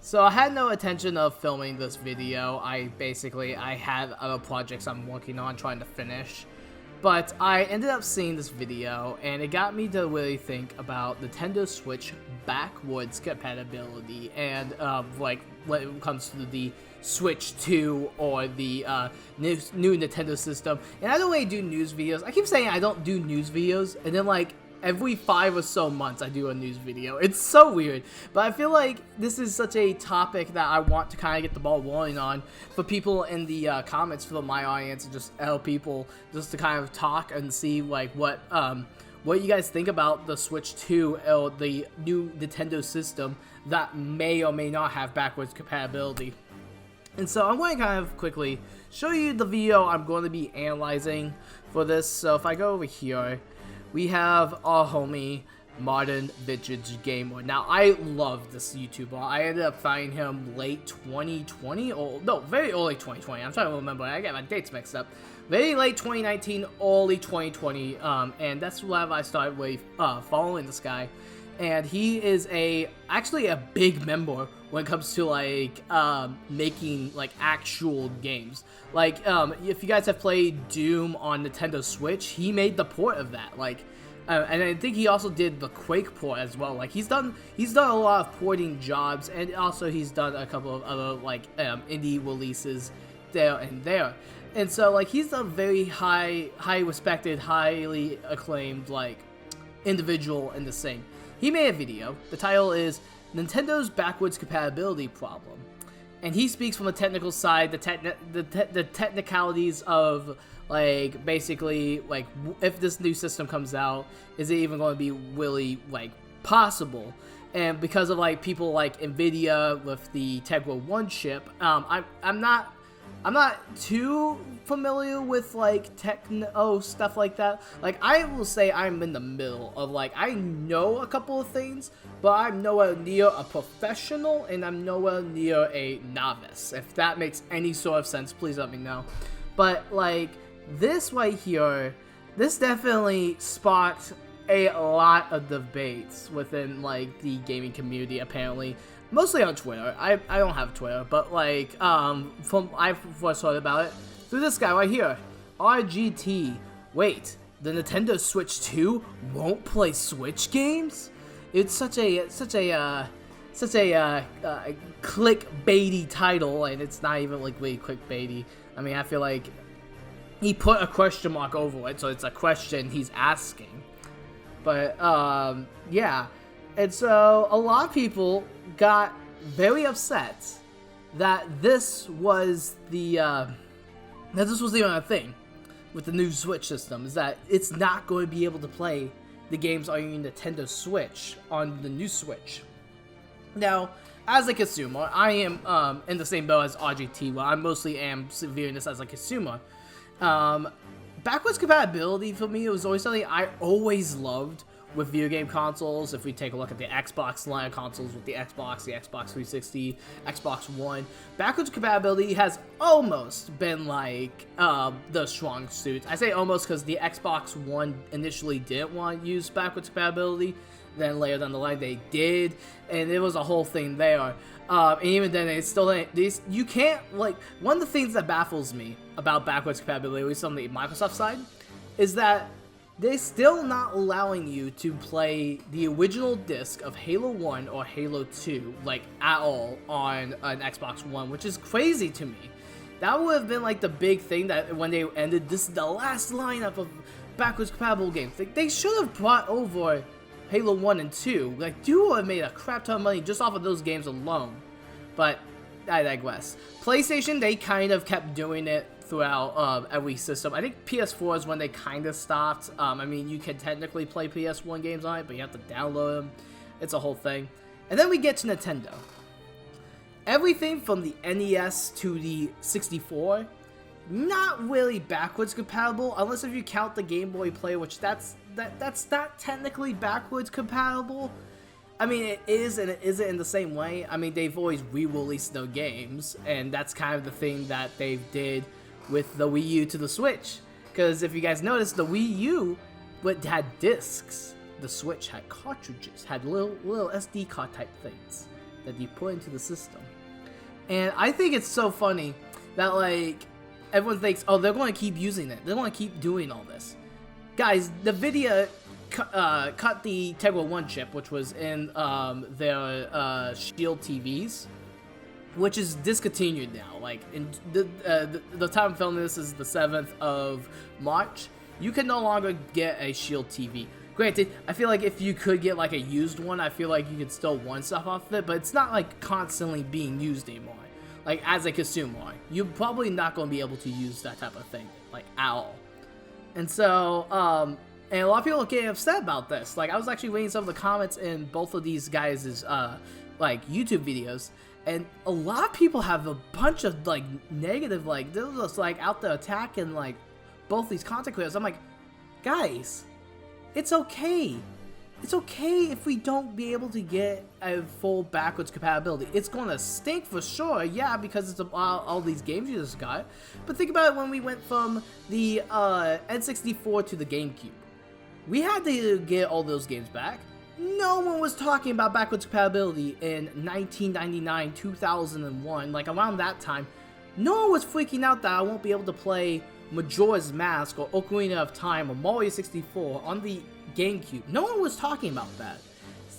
So I had no intention of filming this video. I have other projects I'm working on trying to finish. But I ended up seeing this video and it got me to really think about Nintendo Switch backwards compatibility and like when it comes to the Switch 2 or the new Nintendo system. And I don't really do news videos. I keep saying I don't do news videos and then like every 5 or so months I do a news video. It's so weird, but I feel like this is such a topic that I want to kind of get the ball rolling on for people in the comments, for my audience, and just help people just to kind of talk and see like what you guys think about the Switch 2 or the new Nintendo system that may or may not have backwards compatibility. And so I'm going to kind of quickly show you the video I'm going to be analyzing for this. So if I go over here, we have our homie Modern Vintage Gamer. Now I love this YouTuber. I ended up finding him late 2020, or no, very early 2020. I'm trying to remember. I get my dates mixed up. Very late 2019, early 2020, and that's when I started really, following this guy. And he is actually a big member when it comes to like making like actual games. Like if you guys have played Doom on Nintendo Switch, he made the port of that. Like, and I think he also did the Quake port as well. Like he's done a lot of porting jobs, and also he's done a couple of other like indie releases there and there. And so like he's a very high respected, highly acclaimed like individual in the same. He made a video. The title is Nintendo's Backwards Compatibility Problem. And he speaks from a technical side, the technicalities of, like, basically, like, if this new system comes out, is it even going to be really, like, possible? And because of, like, people like NVIDIA with the Tegra 1 chip, I'm not too familiar with like techno stuff like that. Like I will say I'm in the middle of like I know a couple of things, but I'm nowhere near a professional and I'm nowhere near a novice. If that makes any sort of sense, please let me know. But like this right here, this definitely sparked a lot of debates within like the gaming community apparently. Mostly on Twitter. I don't have Twitter, but like I first heard about it through this guy right here, RGT. Wait, the Nintendo Switch 2 won't play Switch games? It's such a clickbaity title, and it's not even like really clickbaity. I mean, I feel like he put a question mark over it, so it's a question he's asking. But yeah. And so a lot of people got very upset that this was the only thing with the new Switch system, is that it's not going to be able to play the games on your Nintendo Switch on the new Switch. Now, as a consumer, I am in the same boat as RGT, where I mostly am viewing this as a consumer. Backwards compatibility for me was always something I always loved with video game consoles. If we take a look at the Xbox line of consoles with the Xbox 360, Xbox One, backwards compatibility has almost been like the strong suit. I say almost because the Xbox One initially didn't want to use backwards compatibility, then later down the line they did, and it was a whole thing there. And even then, it's still you can't like one of the things that baffles me about backwards compatibility, at least on the Microsoft side, is that they're still not allowing you to play the original disc of Halo 1 or Halo 2, like, at all on an Xbox One, which is crazy to me. That would have been, like, the big thing that when they ended, this is the last lineup of backwards compatible games. They should have brought over Halo 1 and 2. Like, Duo have made a crap ton of money just off of those games alone. But I digress. PlayStation, they kind of kept doing it throughout every system. I think PS4 is when they kind of stopped. I mean, you can technically play PS1 games on it, but you have to download them. It's a whole thing. And then we get to Nintendo. Everything from the NES to the 64, not really backwards compatible, unless if you count the Game Boy Player, which that's not technically backwards compatible. I mean, it is and it isn't in the same way. I mean, they've always re-released their games, and that's kind of the thing that they did with the Wii U to the Switch. Because if you guys notice, the Wii U had discs. The Switch had cartridges, had little SD card type things. that you put into the system. And I think it's so funny that, like, everyone thinks, oh, they're going to keep using it. They're going to keep doing all this. Guys, the NVIDIA cut the Tegra 1 chip, which was in their Shield TVs, which is discontinued now. Like, in the time I'm filming this is the 7th of March. You can no longer get a Shield TV. Granted, I feel like if you could get like a used one, I feel like you could still want stuff off of it, but it's not like constantly being used anymore. Like, as a consumer, you're probably not going to be able to use that type of thing, like, at all. And so, and a lot of people are getting upset about this. Like, I was actually reading some of the comments in both of these guys' like, YouTube videos, and a lot of people have a bunch of, like, negative, like, they're just, like, out there attacking, like, both these content creators. I'm like, guys, it's okay. It's okay if we don't be able to get a full backwards compatibility. It's gonna stink for sure, yeah, because it's all these games you just got. But think about it when we went from the N64 to the GameCube. We had to get all those games back. No one was talking about backwards compatibility in 1999, 2001, like around that time. No one was freaking out that I won't be able to play Majora's Mask or Ocarina of Time or Mario 64 on the GameCube. No one was talking about that.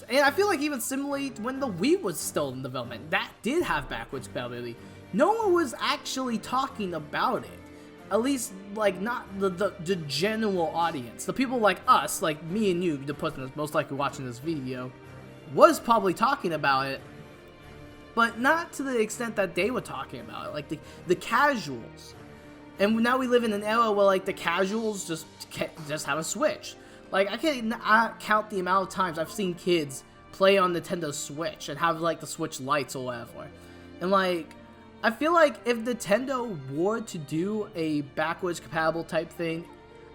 And I feel like even similarly when the Wii was still in development, that did have backwards compatibility. No one was actually talking about it. At least, like, not the general audience. The people like us, like me and you, the person that's most likely watching this video, was probably talking about it, but not to the extent that they were talking about it. Like, the casuals. And now we live in an era where, like, the casuals just have a Switch. Like, I can't count the amount of times I've seen kids play on Nintendo Switch and have, like, the Switch lights or whatever. And, like, I feel like if Nintendo were to do a backwards compatible type thing,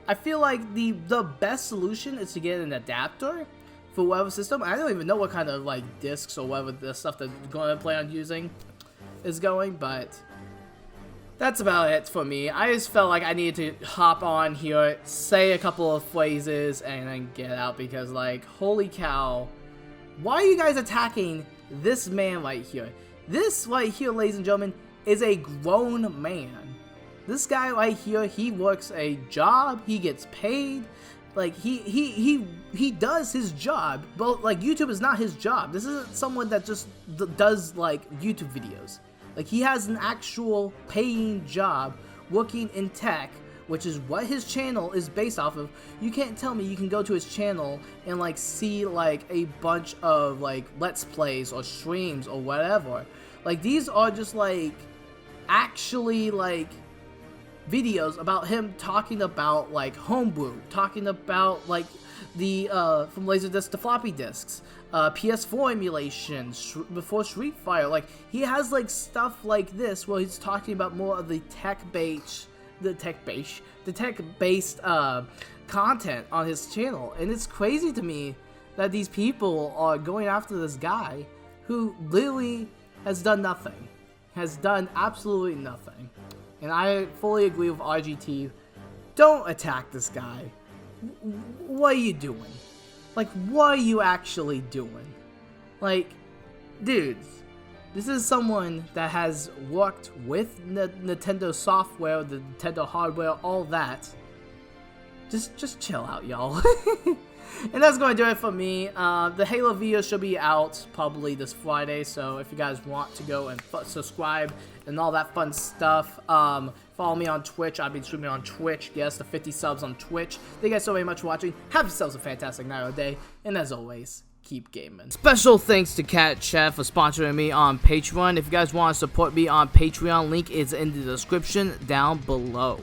I feel like the best solution is to get an adapter for whatever system. I don't even know what kind of, like, discs or whatever the stuff that you're going to plan on using is going, but that's about it for me. I just felt like I needed to hop on here, say a couple of phrases, and then get out because, like, holy cow. Why are you guys attacking this man right here? This right here, ladies and gentlemen, is a grown man. This guy right here, he works a job, he gets paid, like, he does his job, but, like, YouTube is not his job. This isn't someone that just does, like, YouTube videos. Like, he has an actual paying job working in tech, which is what his channel is based off of. You can't tell me you can go to his channel and, like, see, like, a bunch of, like, Let's Plays or streams or whatever. Like, these are just, like, actually, like, videos about him talking about, like, homebrew, talking about, like, the, from Laserdisc to floppy disks, PS4 emulation, before Street Fighter. Like, he has, like, stuff like this where he's talking about more of the tech-based content on his channel. And it's crazy to me that these people are going after this guy who literally has done nothing. Has done absolutely nothing. And I fully agree with RGT. Don't attack this guy. What are you doing? Like, what are you actually doing? Like, dudes, this is someone that has worked with Nintendo software, the Nintendo hardware, all that. Just chill out, y'all. And that's going to do it for me. The Halo video should be out probably this Friday, so if you guys want to go and subscribe and all that fun stuff, follow me on Twitch. I've been streaming on Twitch. Yes, the 50 subs on Twitch. Thank you guys so very much for watching. Have yourselves a fantastic night or day, and as always, keep gaming. Special thanks to Cat Chef for sponsoring me on Patreon. If you guys want to support me on Patreon, link is in the description down below.